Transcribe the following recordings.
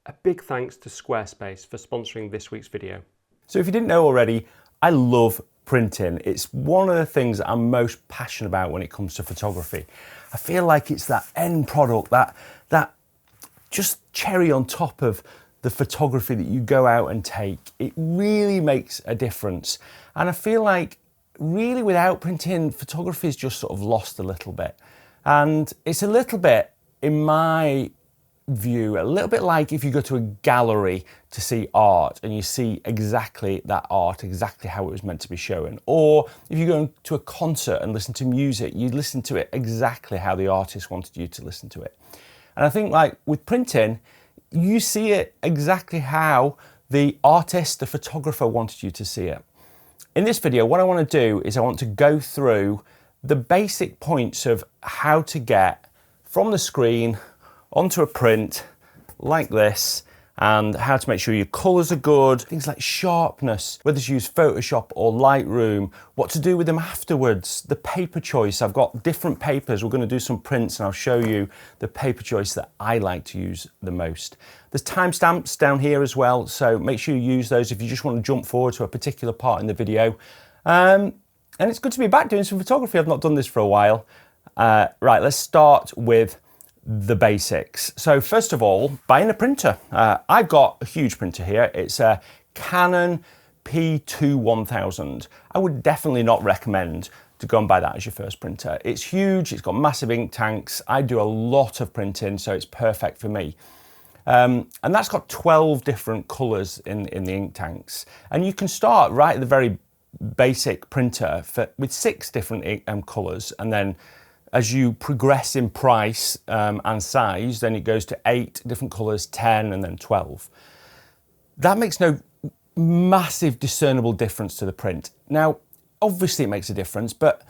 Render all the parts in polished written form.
A big thanks to Squarespace for sponsoring this week's video. So if you didn't know already, I love printing. It's one of the things that I'm most passionate about when it comes to photography. I feel like it's that end product, that just cherry on top of the photography that you go out and take. It really makes a difference. And I feel like really without printing, photography is just sort of lost a little bit. And it's a little bit, in my view, a little bit like if you go to a gallery to see art and you see exactly that art, exactly how it was meant to be shown. Or if you go to a concert and listen to music, you listen to it exactly how the artist wanted you to listen to it. And I think like with printing, you see it exactly how the artist, the photographer wanted you to see it. In this video, what I want to do is I want to go through the basic points of how to get from the screen onto a print like this, and how to make sure your colours are good, things like sharpness, whether to use Photoshop or Lightroom, what to do with them afterwards, the paper choice. I've got different papers. We're going to do some prints and I'll show you the paper choice that I like to use the most. There's timestamps down here as well, so make sure you use those if you just want to jump forward to a particular part in the video. And it's good to be back doing some photography. I've not done this for a while. Right, let's start with the basics. So first of all, buying a printer. I've got a huge printer here. It's a Canon P2-1000. I would definitely not recommend to go and buy that as your first printer. It's huge, it's got massive ink tanks. I do a lot of printing, so it's perfect for me. And that's got 12 different colors in the ink tanks. And you can start right at the very basic printer with 6 different colors, and then as you progress in price and size, then it goes to 8 different colours, 10 and then 12. That makes no massive discernible difference to the print. Now, obviously it makes a difference, but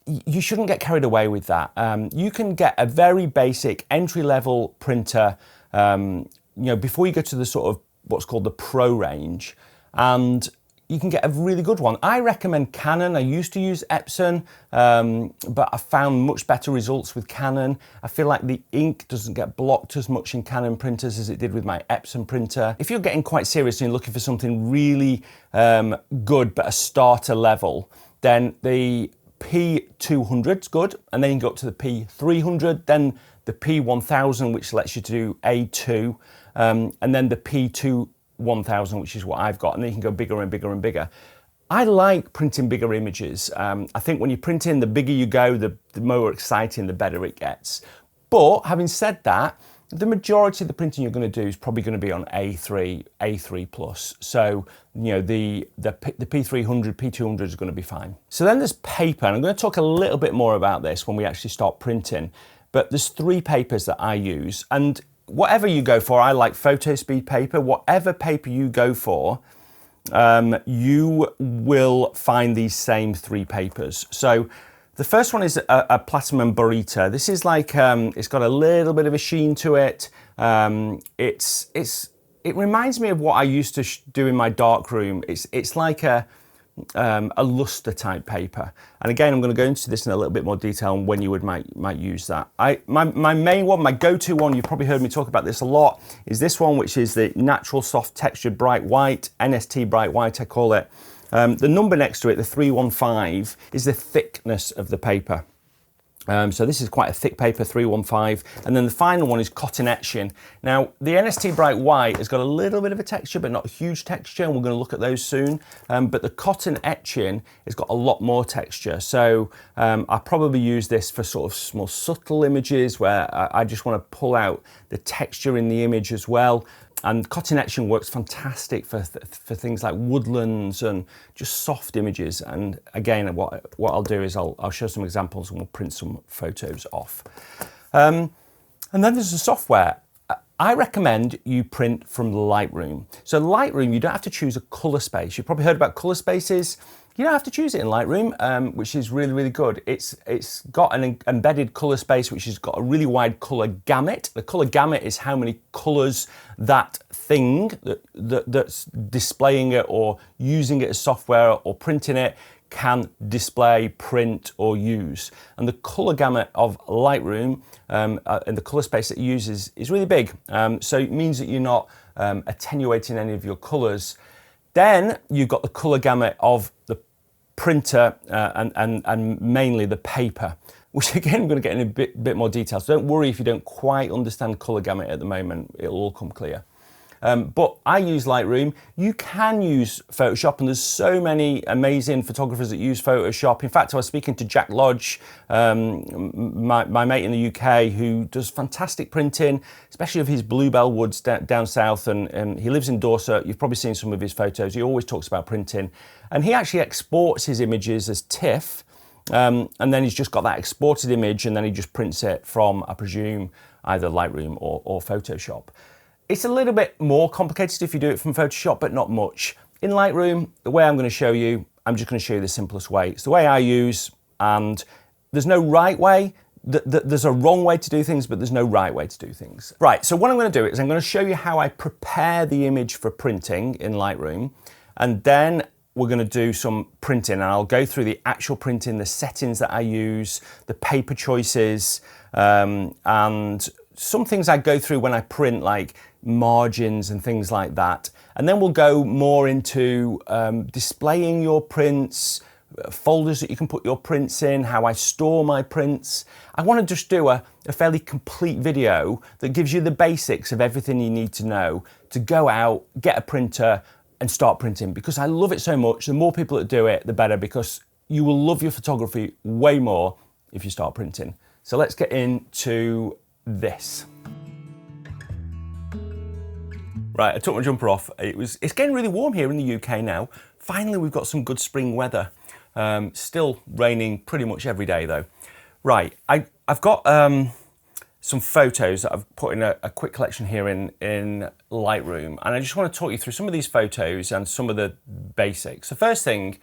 you shouldn't get carried away with that. You can get a very basic entry-level printer, before you go to the sort of what's called the Pro range, and you can get a really good one. I recommend Canon. I used to use Epson, but I found much better results with Canon. I feel like the ink doesn't get blocked as much in Canon printers as it did with my Epson printer. If you're getting quite serious and you're looking for something really good, but a starter level, then the P200 is good, and then you can go up to the P300, then the P1000, which lets you do A2, and then the P21000, which is what I've got, and then you can go bigger and bigger and bigger. I like printing bigger images. I think when you're printing, the bigger you go, the more exciting, the better it gets. But having said that, the majority of the printing you're going to do is probably going to be on A3 plus. So, the P300, P200 is going to be fine. So then there's paper, and I'm going to talk a little bit more about this when we actually start printing. But there's 3 papers that I use, and whatever you go for, I like photo speed paper. Whatever paper you go for, you will find these same 3 papers. So the first one is a Platinum Burita. This is like, it's got a little bit of a sheen to it. It reminds me of what I used to do in my darkroom. It's like a luster type paper, and again I'm going to go into this in a little bit more detail on when you might use that. My main one, my go-to one, you've probably heard me talk about this a lot, is this one, which is the Natural Soft Textured Bright White, NST Bright White I call it. The number next to it, the 315, is the thickness of the paper. So this is quite a thick paper, 315, and then the final one is cotton etching. Now, the NST Bright White has got a little bit of a texture, but not a huge texture, and we're going to look at those soon. But the cotton etching has got a lot more texture. So I probably use this for sort of more subtle images where I just want to pull out the texture in the image as well. And cotton etching works fantastic for things like woodlands and just soft images. And again, what I'll do is I'll show some examples and we'll print some photos off. And then there's the software. I recommend you print from Lightroom. So Lightroom, you don't have to choose a color space. You've probably heard about color spaces. You don't have to choose it in Lightroom, which is really, really good. It's got an embedded color space, which has got a really wide color gamut. The color gamut is how many colors that thing that's displaying it or using it as software or printing it can display, print, or use. And the color gamut of Lightroom and the color space that it uses is really big. So it means that you're not attenuating any of your colors. Then you've got the color gamut of the printer and mainly the paper, which again, I'm going to get in a bit more detail. So don't worry if you don't quite understand color gamut at the moment, it'll all come clear. But I use Lightroom. You can use Photoshop, and there's so many amazing photographers that use Photoshop. In fact, I was speaking to Jack Lodge, my mate in the UK, who does fantastic printing, especially of his bluebell woods down south, and he lives in Dorset. You've probably seen some of his photos. He always talks about printing, and he actually exports his images as TIFF, and then he's just got that exported image, and then he just prints it from, I presume, either Lightroom or Photoshop. It's a little bit more complicated if you do it from Photoshop, but not much. In Lightroom, the way I'm going to show you, I'm just going to show you the simplest way. It's the way I use, and there's no right way. There's a wrong way to do things, but there's no right way to do things. Right, so what I'm going to do is I'm going to show you how I prepare the image for printing in Lightroom, and then we're going to do some printing, and I'll go through the actual printing, the settings that I use, the paper choices, and some things I go through when I print, like margins and things like that. And then we'll go more into displaying your prints, folders that you can put your prints in, how I store my prints. I want to just do a fairly complete video that gives you the basics of everything you need to know to go out, get a printer, and start printing, because I love it so much. The more people that do it, the better, because you will love your photography way more if you start printing. So let's get into this. Right, I took my jumper off. It's getting really warm here in the UK now. Finally, we've got some good spring weather. Still raining pretty much every day though. Right, I've got some photos that I've put in a quick collection here in Lightroom, and I just want to talk you through some of these photos and some of the basics. The first thing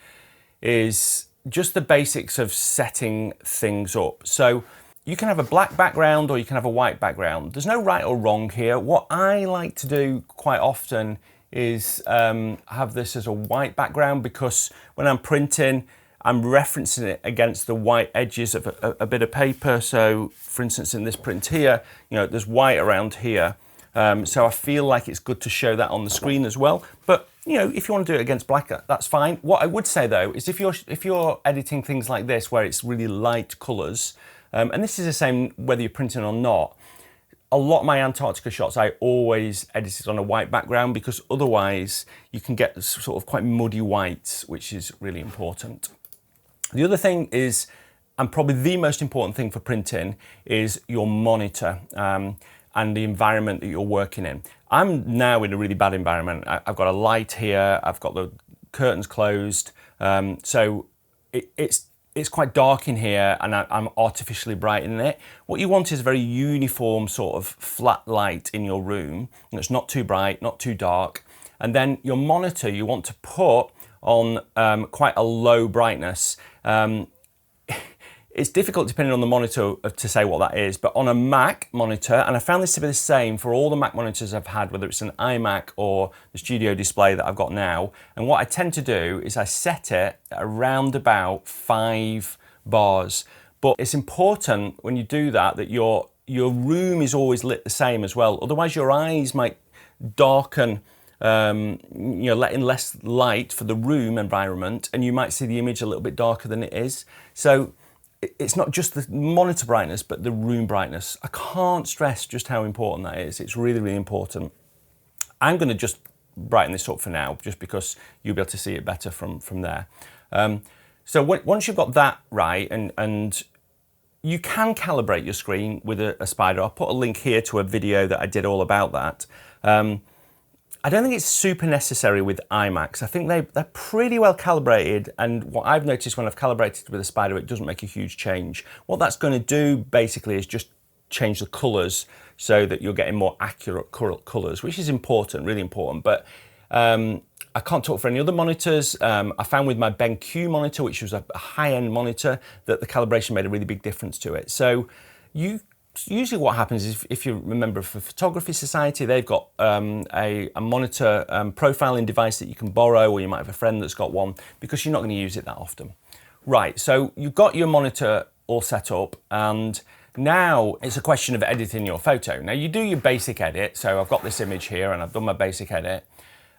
is just the basics of setting things up. So you can have a black background or you can have a white background. There's no right or wrong here. What I like to do quite often is have this as a white background, because when I'm printing, I'm referencing it against the white edges of a bit of paper. So for instance, in this print here, you know, there's white around here. So I feel like it's good to show that on the screen as well. But you know, if you want to do it against black, that's fine. What I would say though, is if you're editing things like this, where it's really light colors, and this is the same whether you're printing or not, a lot of my Antarctica shots I always edited on a white background, because otherwise you can get sort of quite muddy whites, which is really important. The other thing is, and probably the most important thing for printing, is your monitor and the environment that you're working in. I'm now in a really bad environment. I've got a light here, I've got the curtains closed, so it's quite dark in here, and I'm artificially brightening it. What you want is a very uniform sort of flat light in your room. It's not too bright, not too dark. And then your monitor, you want to put on quite a low brightness. It's difficult depending on the monitor to say what that is, but on a Mac monitor, and I found this to be the same for all the Mac monitors I've had, whether it's an iMac or the Studio Display that I've got now, and what I tend to do is I set it around about 5 bars. But it's important when you do that that your room is always lit the same as well, otherwise your eyes might darken, you know, letting less light for the room environment, and you might see the image a little bit darker than it is. So it's not just the monitor brightness, but the room brightness. I can't stress just how important that is. It's really, really important. I'm going to just brighten this up for now, just because you'll be able to see it better from there. So once you've got that right, and you can calibrate your screen with a spider. I'll put a link here to a video that I did all about that. I don't think it's super necessary with iMacs. I think they're pretty well calibrated, and what I've noticed when I've calibrated with a spider, it doesn't make a huge change. What that's going to do basically is just change the colors so that you're getting more accurate colors, which is important, really important. But I can't talk for any other monitors. I found with my BenQ monitor, which was a high-end monitor, that the calibration made a really big difference to it. So usually what happens is, if you're a member of a photography society, they've got a monitor profiling device that you can borrow, or you might have a friend that's got one, because you're not going to use it that often. Right, so you've got your monitor all set up, and now it's a question of editing your photo. Now you do your basic edit, so I've got this image here and I've done my basic edit.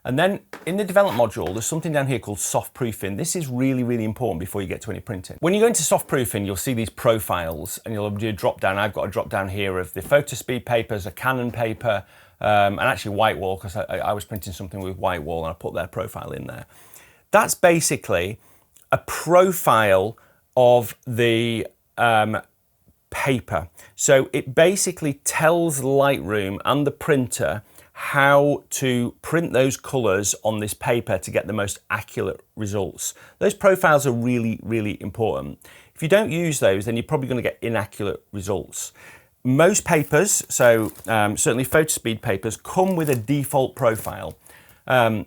And then in the develop module, there's something down here called soft proofing. This is really, really important before you get to any printing. When you go into soft proofing, you'll see these profiles and you'll do a drop down. I've got a drop down here of the photo speed papers, a Canon paper, and actually white wall, because I was printing something with white wall and I put their profile in there. That's basically a profile of the paper. So it basically tells Lightroom and the printer how to print those colors on this paper to get the most accurate results. Those profiles are really, really important. If you don't use those, then you're probably going to get inaccurate results. Most papers, so certainly photo speed papers, come with a default profile.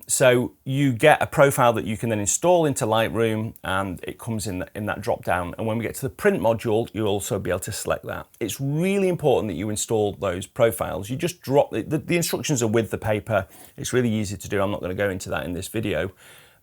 So you get a profile that you can then install into Lightroom, and it comes in that drop down. And when we get to the print module, you'll also be able to select that. It's really important that you install those profiles. You just drop the instructions are with the paper. It's really easy to do. I'm not going to go into that in this video,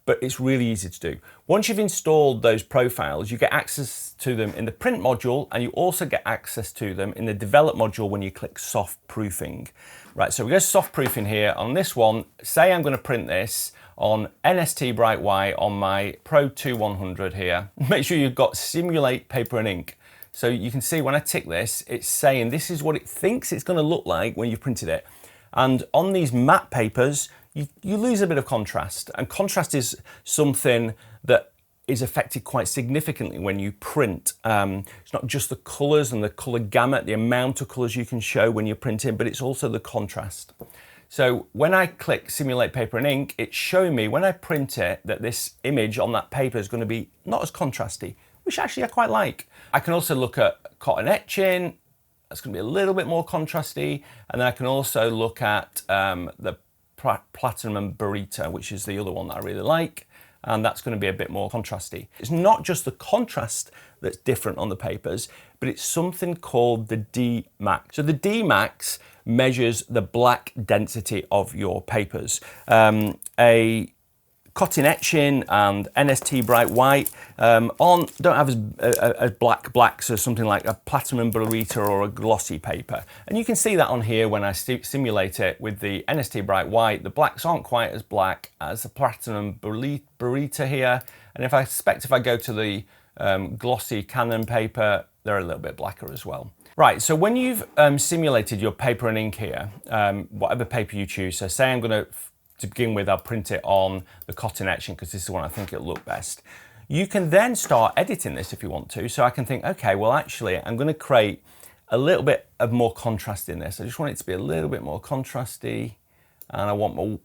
but it's really easy to do. Once you've installed those profiles, you get access to them in the print module, and you also get access to them in the develop module when you click soft proofing. Right, so we go soft proofing here on this one. Say I'm going to print this on NST Bright White on my Pro 2100 here. Make sure you've got simulate paper and ink. So you can see when I tick this, it's saying this is what it thinks it's going to look like when you've printed it. And on these matte papers, you lose a bit of contrast, and contrast is something that is affected quite significantly when you print. It's not just the colours and the colour gamut, the amount of colours you can show when you're printing, but it's also the contrast. So when I click simulate paper and ink, it's showing me when I print it that this image on that paper is going to be not as contrasty, which actually I quite like. I can also look at cotton etching. That's going to be a little bit more contrasty, and then I can also look at the platinum and burrito, which is the other one that I really like, and that's going to be a bit more contrasty. It's not just the contrast that's different on the papers, but it's something called the D max. So the D max measures the black density of your papers. A cotton etching and NST Bright White don't have as black blacks as something like a platinum burrito or a glossy paper. And you can see that on here when I simulate it with the NST Bright White. The blacks aren't quite as black as the platinum burrito here. And I suspect if I go to the glossy Canon paper, they're a little bit blacker as well. Right, so when you've simulated your paper and ink here, whatever paper you choose, so say I'm going to begin with, I'll print it on the cotton etching because this is one I think it'll look best. You can then start editing this if you want to. So I can think, okay, well actually I'm going to create a little bit of more contrast in this. I just want it to be a little bit more contrasty, and I want more,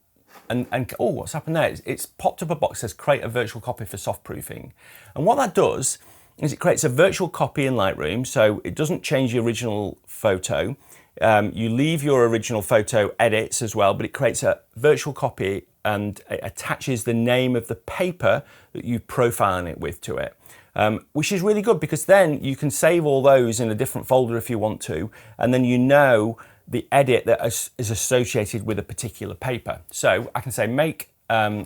and oh, what's happened there? It's popped up a box that says create a virtual copy for soft proofing. And what that does is it creates a virtual copy in Lightroom, so it doesn't change the original photo. You leave your original photo edits as well, but it creates a virtual copy and it attaches the name of the paper that you're profiling it with to it, which is really good because then you can save all those in a different folder if you want to, and then you know the edit that is associated with a particular paper. So I can say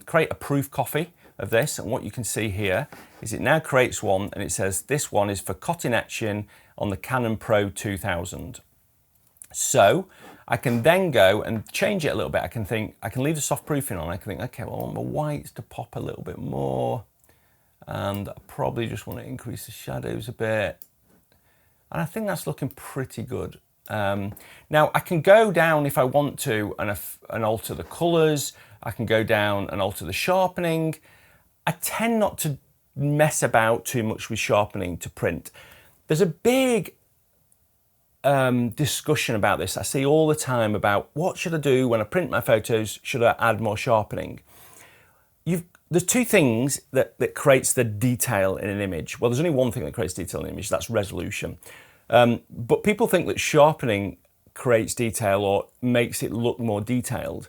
create a proof copy of this, and what you can see here is it now creates one and it says this one is for cotton etching on the Canon Pro 2000. So I can then go and change it a little bit. I can leave the soft proofing on. I can think, okay, well, I want my whites to pop a little bit more, and I probably just want to increase the shadows a bit. And I think that's looking pretty good. Now I can go down if I want to and alter the colors. I can go down and alter the sharpening. I tend not to mess about too much with sharpening to print. There's a big discussion about this. I see all the time about what should I do when I print my photos? Should I add more sharpening? There's two things that creates the detail in an image. Well, there's only one thing that creates detail in an image, that's resolution. But people think that sharpening creates detail or makes it look more detailed.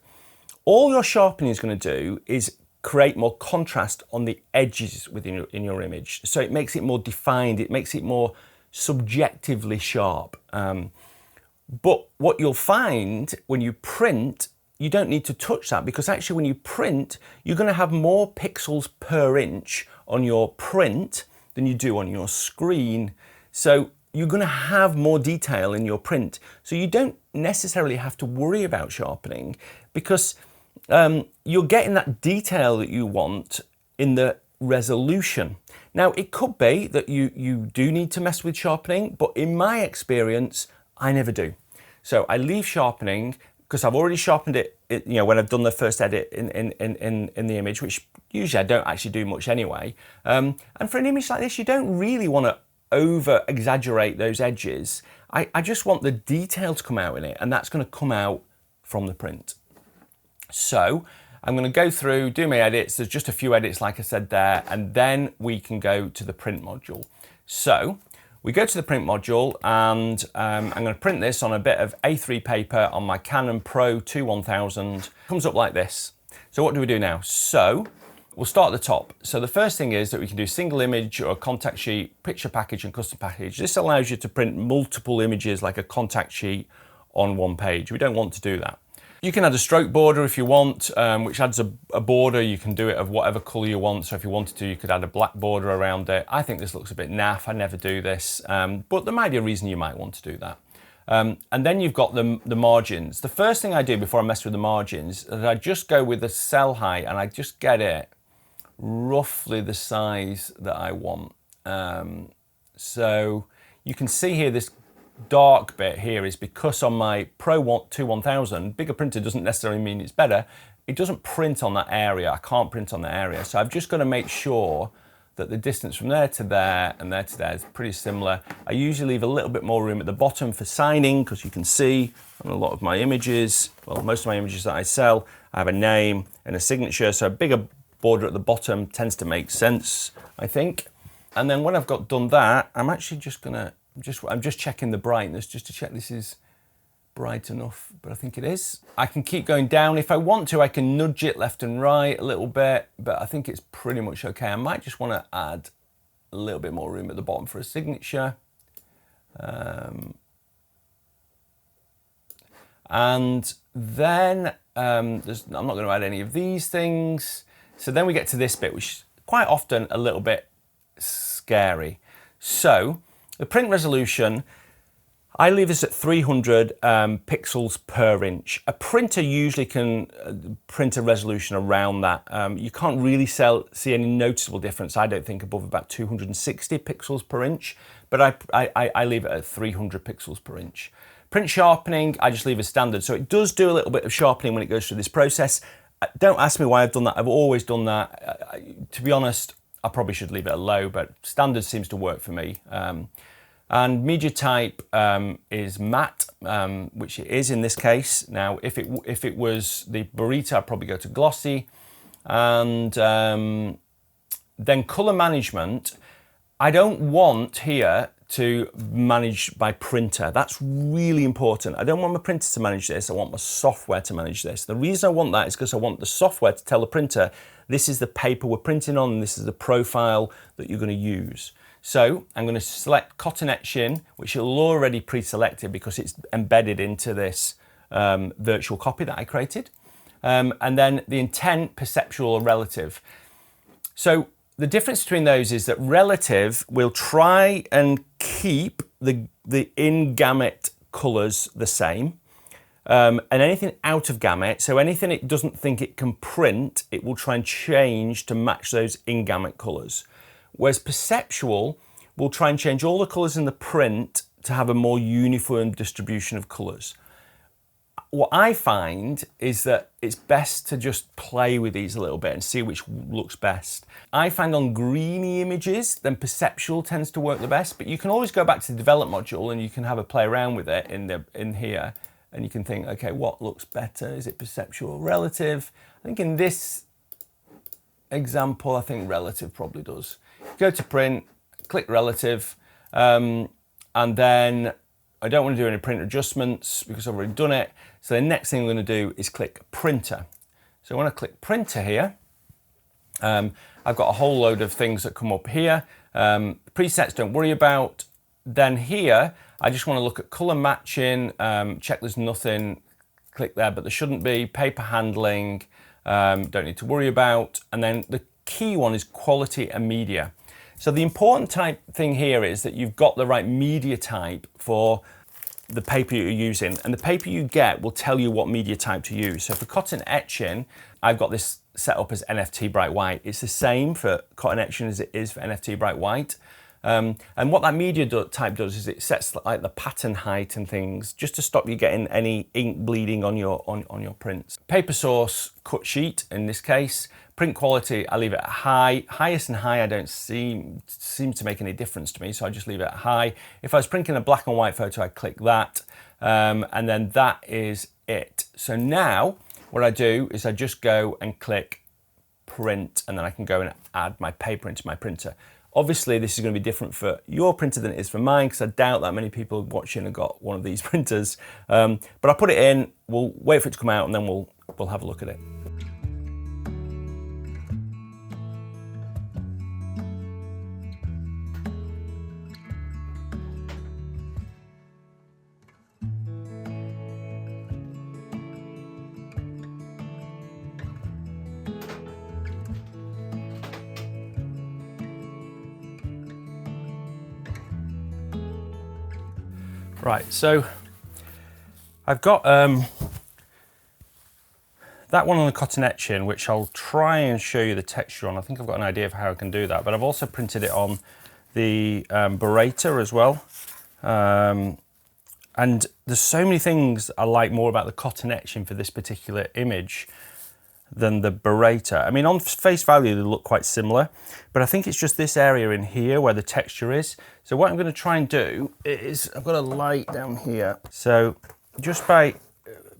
All your sharpening is going to do is create more contrast on the edges within in your image. So it makes it more defined, it makes it more subjectively sharp. But what you'll find when you print, you don't need to touch that, because actually when you print, you're going to have more pixels per inch on your print than you do on your screen. So you're going to have more detail in your print. So you don't necessarily have to worry about sharpening, because you're getting that detail that you want in the resolution. Now, it could be that you do need to mess with sharpening, but in my experience, I never do. So I leave sharpening because I've already sharpened it, when I've done the first edit in the image, which usually I don't actually do much anyway. And for an image like this, you don't really want to over exaggerate those edges. I just want the detail to come out in it, and that's going to come out from the print. So I'm going to go through, do my edits. There's just a few edits, like I said there, and then we can go to the print module. So we go to the print module, and I'm going to print this on a bit of A3 paper on my Canon Pro 2-1000. Comes up like this. So what do we do now? So we'll start at the top. So the first thing is that we can do single image or a contact sheet, picture package and custom package. This allows you to print multiple images like a contact sheet on one page. We don't want to do that. You can add a stroke border if you want, which adds a border. You can do it of whatever colour you want. So if you wanted to, you could add a black border around it. I think this looks a bit naff. I never do this, but there might be a reason you might want to do that. And then you've got the margins. The first thing I do before I mess with the margins is I just go with the cell height, and I just get it roughly the size that I want. So you can see here this dark bit here is because on my Pro 2-1000, bigger printer doesn't necessarily mean it's better. It doesn't print on that area. I can't print on that area. So I've just got to make sure that the distance from there to there and there to there is pretty similar. I usually leave a little bit more room at the bottom for signing, because you can see on a lot of my images, well, most of my images that I sell, I have a name and a signature. So a bigger border at the bottom tends to make sense, I think. And then when I've got done that, I'm actually just gonna, I'm just checking the brightness just to check this is bright enough, but I think it is. I can keep going down. If I want to, I can nudge it left and right a little bit, but I think it's pretty much okay. I might just want to add a little bit more room at the bottom for a signature. And then I'm not going to add any of these things. So then we get to this bit, which is quite often a little bit scary. So the print resolution, I leave this at 300 pixels per inch. A printer usually can print a resolution around that. You can't really see any noticeable difference, I don't think, above about 260 pixels per inch, but I leave it at 300 pixels per inch. Print sharpening, I just leave as standard. So it does do a little bit of sharpening when it goes through this process. Don't ask me why I've done that. I've always done that. To be honest, I probably should leave it at low, but standard seems to work for me. And media type is matte, which it is in this case. Now, if it was the Burrito, I'd probably go to glossy. And then color management, I don't want here to manage my printer. That's really important. I don't want my printer to manage this. I want my software to manage this. The reason I want that is because I want the software to tell the printer, this is the paper we're printing on, and this is the profile that you're going to use. So I'm going to select cotton etching, which will already pre-selected because it's embedded into this virtual copy that I created. And then the intent, perceptual or relative. So the difference between those is that relative will try and keep the in-gamut colours the same. And anything out of gamut, so anything it doesn't think it can print, it will try and change to match those in-gamut colours. Whereas perceptual will try and change all the colours in the print to have a more uniform distribution of colours. What I find is that it's best to just play with these a little bit and see which looks best. I find on greeny images, then perceptual tends to work the best, but you can always go back to the develop module and you can have a play around with it in here, and you can think, okay, what looks better? Is it perceptual or relative? I think in this example, I think relative probably does. Go to print, click relative, and then I don't want to do any print adjustments because I've already done it. So the next thing I'm going to do is click printer. So when I click printer here, I've got a whole load of things that come up here. Presets, don't worry about. Then here, I just want to look at color matching, check there's nothing, click there, but there shouldn't be. Paper handling, don't need to worry about. And then the key one is quality and media. So the important thing here is that you've got the right media type for the paper you're using, and the paper you get will tell you what media type to use. So for cotton etching, I've got this set up as NFT bright white. It's the same for cotton etching as it is for NFT bright white. And what that media type does is it sets like the pattern height and things just to stop you getting any ink bleeding on your prints. Paper source cut sheet in this case. Print quality, I leave it at high. Highest and high I don't seem to make any difference to me, so I just leave it at high. If I was printing a black and white photo, I'd click that, and then that is it. So now what I do is I just go and click print, and then I can go and add my paper into my printer. Obviously, this is going to be different for your printer than it is for mine, because I doubt that many people watching have got one of these printers. But I'll put it in, we'll wait for it to come out, and then we'll have a look at it. Right, so I've got that one on the cotton etching, which I'll try and show you the texture on. I think I've got an idea of how I can do that, but I've also printed it on the Beretta as well. And there's so many things I like more about the cotton etching for this particular image than the Beretta. I mean, on face value, they look quite similar, but I think it's just this area in here where the texture is. So what I'm going to try and do is, I've got a light down here. So just by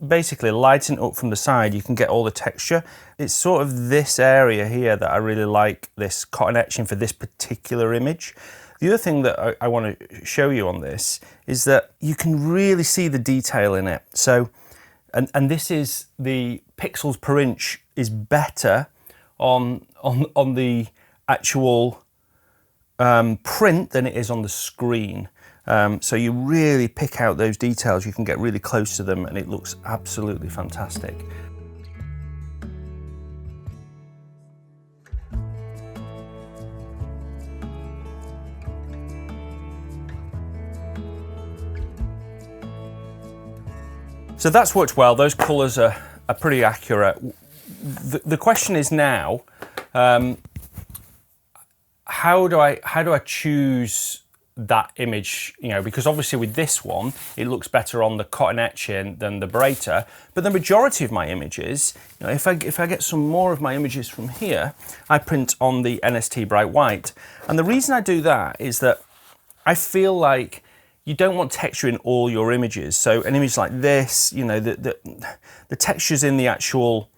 basically lighting up from the side, you can get all the texture. It's sort of this area here that I really like, this cotton etching for this particular image. The other thing that I want to show you on this is that you can really see the detail in it. So, and this is the pixels per inch is better on the actual print than it is on the screen. So you really pick out those details, you can get really close to them, and it looks absolutely fantastic. So that's worked well. Those colours are pretty accurate. The question is now, how do I choose that image? You know, because obviously with this one, it looks better on the cotton etching than the Beretta. But the majority of my images, you know, if I get some more of my images from here, I print on the NST Bright White. And the reason I do that is that I feel like you don't want texture in all your images. So an image like this, you know, the texture's in the actual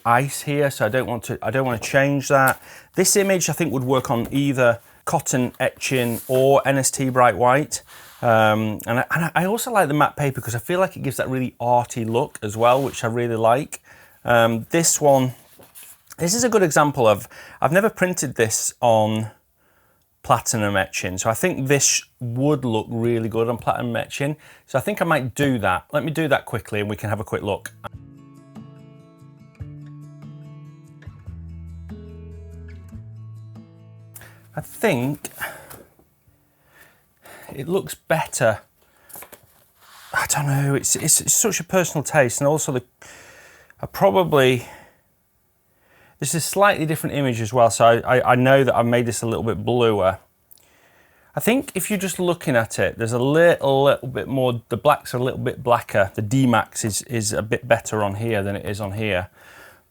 ice here, so I don't want to change that. This image I think would work on either cotton etching or NST Bright White. And I also like the matte paper because I feel like it gives that really arty look as well, which I really like. This is a good example of, I've never printed this on platinum etching, so I think this would look really good on platinum etching. So I think I might do that. Let me do that quickly and we can have a quick look. I think it looks better. I don't know, it's such a personal taste, and also this is a slightly different image as well, so I know that I've made this a little bit bluer. I think if you're just looking at it, there's a little bit more, the blacks are a little bit blacker. The D-Max is a bit better on here than it is on here.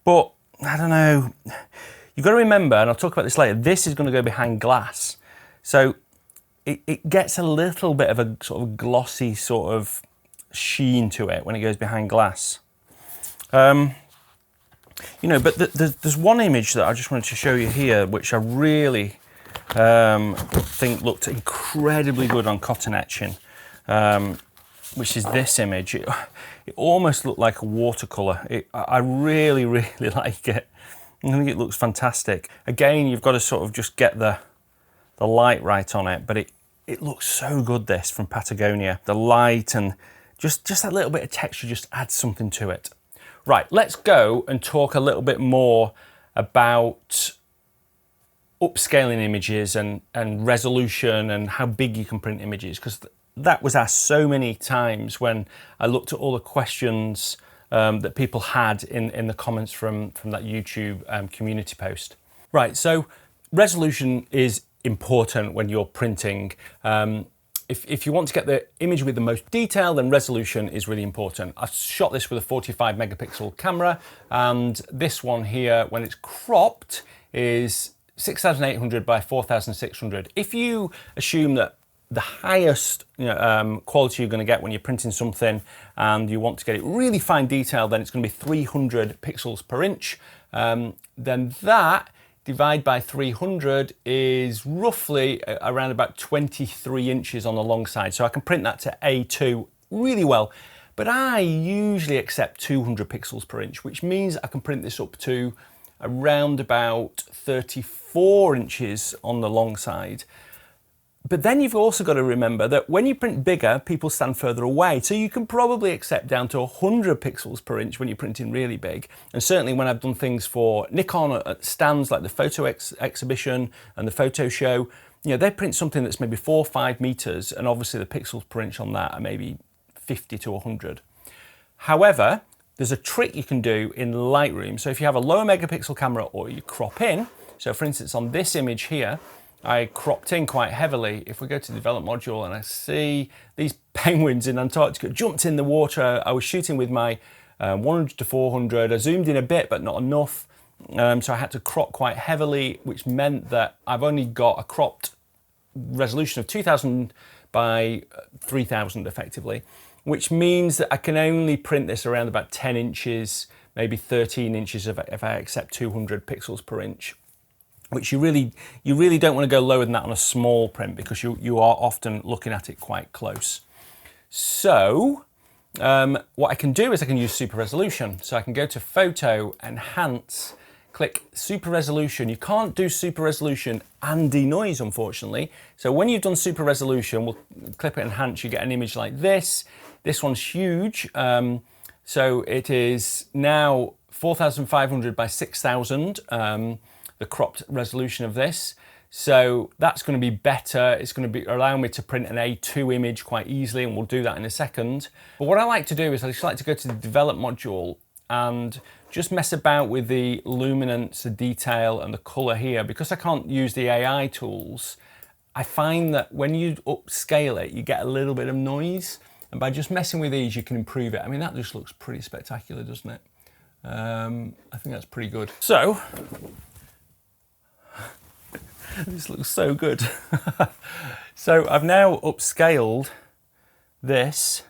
But, I don't know, you've got to remember, and I'll talk about this later, this is going to go behind glass. So it gets a little bit of a sort of glossy sort of sheen to it when it goes behind glass. You know, but there's one image that I just wanted to show you here, which I really think looked incredibly good on cotton etching, which is this image. It almost looked like a watercolour. I really, really like it. I think it looks fantastic. Again, you've got to sort of just get the light right on it, but it looks so good, this, from Patagonia. The light and just that little bit of texture just adds something to it. Right, let's go and talk a little bit more about upscaling images and resolution and how big you can print images, because that was asked so many times when I looked at all the questions that people had in the comments from that YouTube community post. Right, so resolution is important when you're printing. If you want to get the image with the most detail, then resolution is really important. I've shot this with a 45 megapixel camera, and this one here, when it's cropped, is 6,800 by 4,600. If you assume that the highest quality you're going to get when you're printing something and you want to get it really fine detail, then it's going to be 300 pixels per inch. Then that divided by 300 is roughly around about 23 inches on the long side. So I can print that to A2 really well, but I usually accept 200 pixels per inch, which means I can print this up to around about 34 inches on the long side. But then you've also got to remember that when you print bigger, people stand further away. So you can probably accept down to 100 pixels per inch when you're printing really big. And certainly when I've done things for Nikon at stands like the photo exhibition and the photo show, they print something that's maybe 4 or 5 meters, and obviously the pixels per inch on that are maybe 50 to 100. However, there's a trick you can do in Lightroom. So if you have a lower megapixel camera or you crop in, so for instance on this image here, I cropped in quite heavily. If we go to the develop module and I see these penguins in Antarctica jumped in the water, I was shooting with my 100 to 400. I zoomed in a bit, but not enough. So I had to crop quite heavily, which meant that I've only got a cropped resolution of 2000 by 3000 effectively, which means that I can only print this around about 10 inches, maybe 13 inches if I accept 200 pixels per inch. Which you really don't want to go lower than that on a small print, because you are often looking at it quite close. So what I can do is I can use super resolution. So I can go to photo, enhance, click super resolution. You can't do super resolution and denoise, unfortunately. So when you've done super resolution, we'll click enhance, you get an image like this. This one's huge. So it is now 4,500 by 6,000. The cropped resolution of this. So that's going to be better. It's going to be allowing me to print an A2 image quite easily, and we'll do that in a second. But what I like to do is I just like to go to the develop module and just mess about with the luminance, the detail and the color here. Because I can't use the AI tools, I find that when you upscale it, you get a little bit of noise. And by just messing with these, you can improve it. I mean, that just looks pretty spectacular, doesn't it? I think that's pretty good. So, this looks so good. So I've now upscaled this,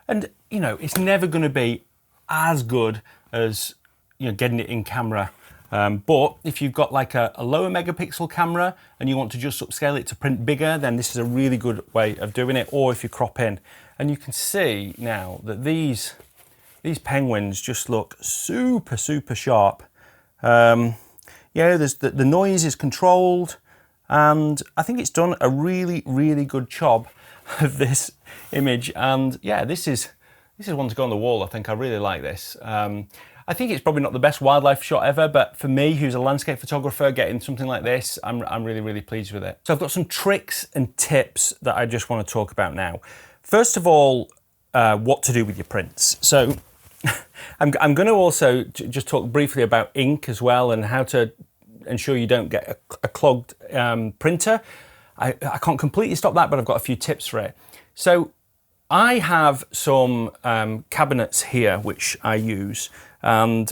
and it's never going to be as good as getting it in camera. But if you've got like a lower megapixel camera and you want to just upscale it to print bigger, then this is a really good way of doing it. Or if you crop in, and you can see now that these penguins just look super sharp. There's the noise is controlled, and I think it's done a really good job of this image. And yeah, this is one to go on the wall. I think I really like this. I think it's probably not the best wildlife shot ever, but for me, who's a landscape photographer, getting something like this, I'm really pleased with it. So I've got some tricks and tips that I just want to talk about now. First of all, what to do with your prints. So I'm going to also just talk briefly about ink as well, and how to ensure you don't get a clogged printer. I can't completely stop that, but I've got a few tips for it. So I have some cabinets here which I use, and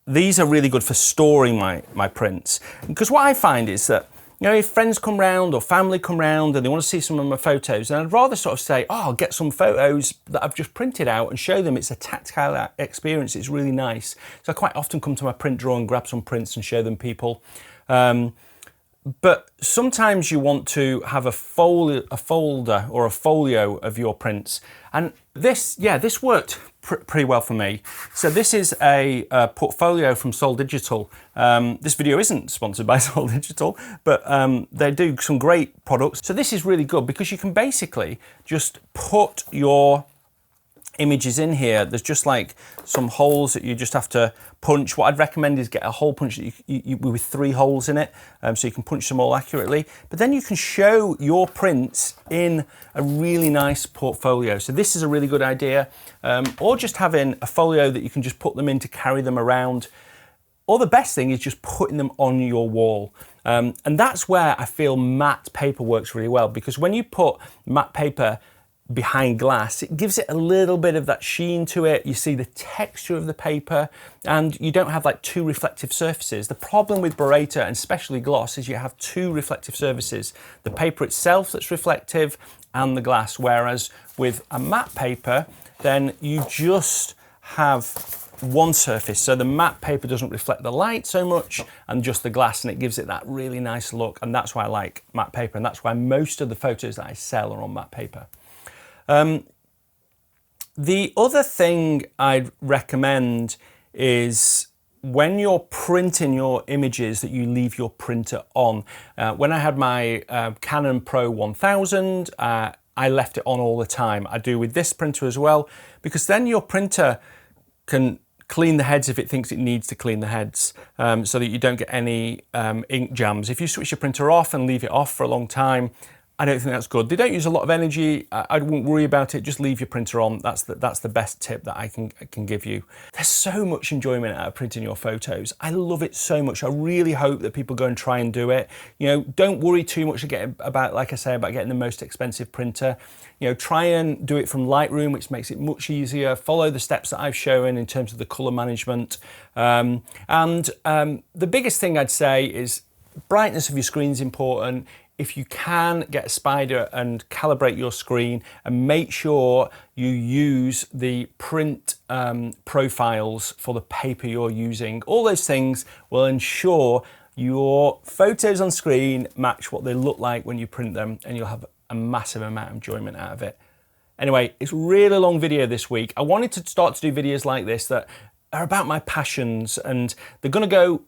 these are really good for storing my prints. Because what I find is that if friends come round or family come round and they want to see some of my photos, then I'd rather sort of say, oh, I'll get some photos that I've just printed out and show them. It's a tactile experience. It's really nice. So I quite often come to my print drawer and grab some prints and show them people. But sometimes you want to have a folder or a folio of your prints. And this worked pretty well for me. So this is a portfolio from Sol Digital. This video isn't sponsored by Sol Digital, but they do some great products. So this is really good because you can basically just put your images in here, there's just like some holes that you just have to punch. What I'd recommend is get a hole punch that with 3 holes in it, so you can punch them all accurately. But then you can show your prints in a really nice portfolio. So this is a really good idea, or just having a folio that you can just put them in to carry them around. Or the best thing is just putting them on your wall. And that's where I feel matte paper works really well, because when you put matte paper behind glass, it gives it a little bit of that sheen to it. You see the texture of the paper, and you don't have like 2 reflective surfaces. The problem with burrata, and especially gloss, is you have 2 reflective surfaces. The paper itself that's reflective and the glass, whereas with a matte paper, then you just have 1 surface. So the matte paper doesn't reflect the light so much, and just the glass, and it gives it that really nice look. And that's why I like matte paper, and that's why most of the photos that I sell are on matte paper. The other thing I'd recommend is when you're printing your images that you leave your printer on. When I had my Canon Pro 1000, I left it on all the time. I do with this printer as well, because then your printer can clean the heads if it thinks it needs to clean the heads, so that you don't get any ink jams. If you switch your printer off and leave it off for a long time, I don't think that's good. They don't use a lot of energy. I wouldn't worry about it. Just leave your printer on. That's the best tip that I can give you. There's so much enjoyment out of printing your photos. I love it so much. I really hope that people go and try and do it. You know, don't worry too much about, like I say, about getting the most expensive printer. You know, try and do it from Lightroom, which makes it much easier. Follow the steps that I've shown in terms of the color management. The biggest thing I'd say is brightness of your screen is important. If you can, get a spider and calibrate your screen, and make sure you use the print profiles for the paper you're using. All those things will ensure your photos on screen match what they look like when you print them, and you'll have a massive amount of enjoyment out of it. Anyway, it's a really long video this week. I wanted to start to do videos like this that are about my passions, and they're gonna go,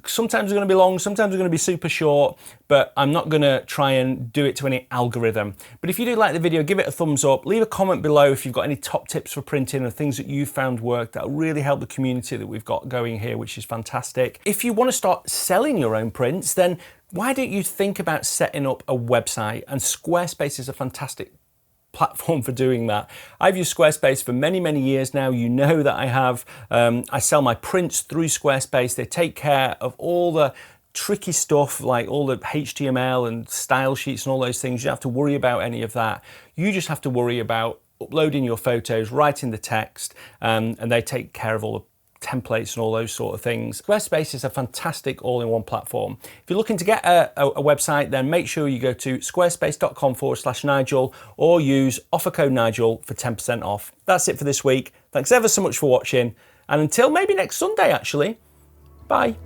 sometimes they're going to be long, sometimes they're going to be super short, but I'm not going to try and do it to any algorithm. But if you do like the video, give it a thumbs up, leave a comment below if you've got any top tips for printing or things that you've found work. That'll really help the community that we've got going here, which is fantastic. If you want to start selling your own prints, then why don't you think about setting up a website? And Squarespace is a fantastic platform for doing that. I've used Squarespace for many, many years now. You know that I have. I sell my prints through Squarespace. They take care of all the tricky stuff, like all the HTML and style sheets and all those things. You don't have to worry about any of that. You just have to worry about uploading your photos, writing the text, and they take care of all the templates and all those sort of things. Squarespace is a fantastic all-in-one platform. If you're looking to get a website, then make sure you go to squarespace.com/Nigel or use offer code Nigel for 10% off. That's it for this week. Thanks ever so much for watching, and until maybe next Sunday actually. Bye.